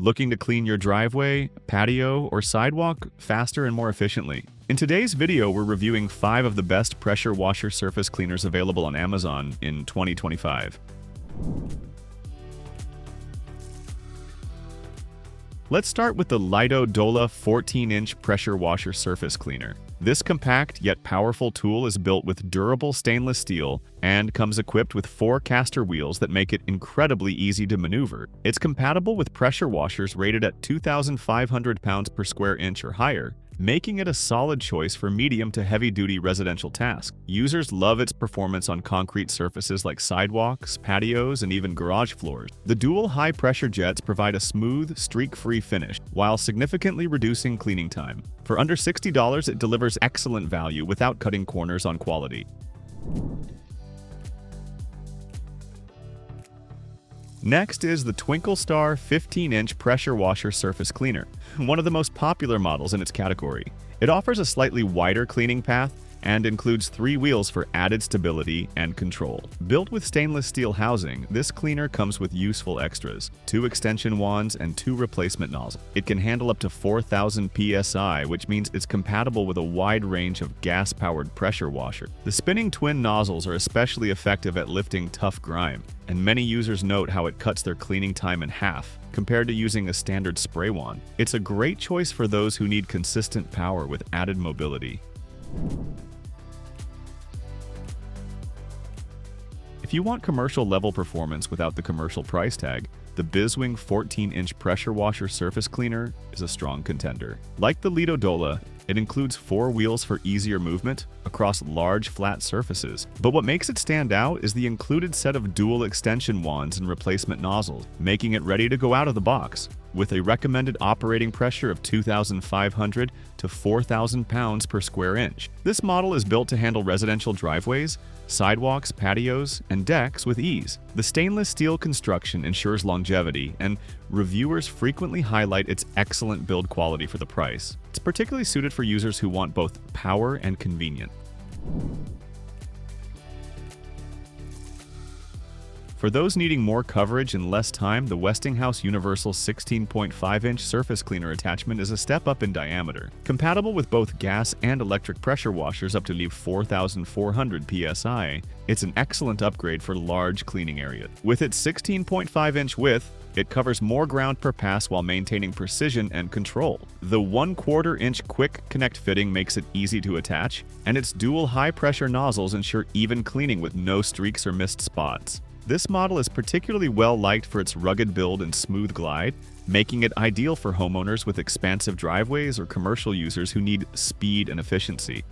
Looking to clean your driveway, patio, or sidewalk faster and more efficiently? In today's video, we're reviewing 5 of the best pressure washer surface cleaners available on Amazon in 2025. Let's start with the LIDODOLA 14-inch pressure washer surface cleaner. This compact yet powerful tool is built with durable stainless steel and comes equipped with 4 caster wheels that make it incredibly easy to maneuver. It's compatible with pressure washers rated at 2,500 pounds per square inch or higher, making it a solid choice for medium to heavy-duty residential tasks. Users love its performance on concrete surfaces like sidewalks, patios, and even garage floors. The dual high-pressure jets provide a smooth, streak-free finish, while significantly reducing cleaning time. For under $60, it delivers excellent value without cutting corners on quality. Next is the TWINKLE 15-inch pressure washer surface cleaner, one of the most popular models in its category. It offers a slightly wider cleaning path and includes 3 wheels for added stability and control. Built with stainless steel housing, this cleaner comes with useful extras: 2 extension wands and 2 replacement nozzles. It can handle up to 4,000 psi, which means it's compatible with a wide range of gas-powered pressure washer. The spinning twin nozzles are especially effective at lifting tough grime, and many users note how it cuts their cleaning time in half compared to using a standard spray wand. It's a great choice for those who need consistent power with added mobility. If you want commercial-level performance without the commercial price tag, the BISWING 14-inch pressure washer surface cleaner is a strong contender. Like the LIDODOLA, it includes 4 wheels for easier movement across large, flat surfaces. But what makes it stand out is the included set of dual extension wands and replacement nozzles, making it ready to go out of the box. With a recommended operating pressure of 2,500 to 4,000 pounds per square inch. This model is built to handle residential driveways, sidewalks, patios, and decks with ease. The stainless steel construction ensures longevity, and reviewers frequently highlight its excellent build quality for the price. It's particularly suited for users who want both power and convenience. For those needing more coverage in less time, the WESTINGHOUSE Universal 16.5-inch surface cleaner attachment is a step up in diameter. Compatible with both gas and electric pressure washers up to 4,400 psi, it's an excellent upgrade for large cleaning areas. With its 16.5-inch width, it covers more ground per pass while maintaining precision and control. The 1/4-inch quick connect fitting makes it easy to attach, and its dual high-pressure nozzles ensure even cleaning with no streaks or missed spots. This model is particularly well-liked for its rugged build and smooth glide, making it ideal for homeowners with expansive driveways or commercial users who need speed and efficiency.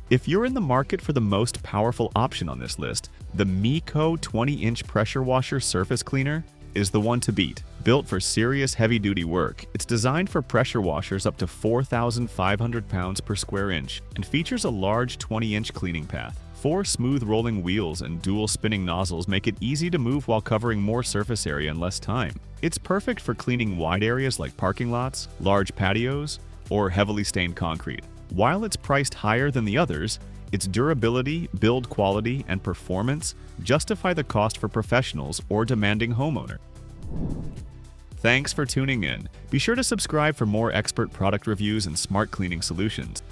If you're in the market for the most powerful option on this list, the MEKOH 20-inch pressure washer surface cleaner is the one to beat. Built for serious heavy-duty work, it's designed for pressure washers up to 4,500 pounds per square inch and features a large 20-inch cleaning path. 4 smooth rolling wheels and dual spinning nozzles make it easy to move while covering more surface area in less time. It's perfect for cleaning wide areas like parking lots, large patios, or heavily stained concrete. While it's priced higher than the others, its durability, build quality, and performance justify the cost for professionals or demanding homeowners. Thanks for tuning in. Be sure to subscribe for more expert product reviews and smart cleaning solutions.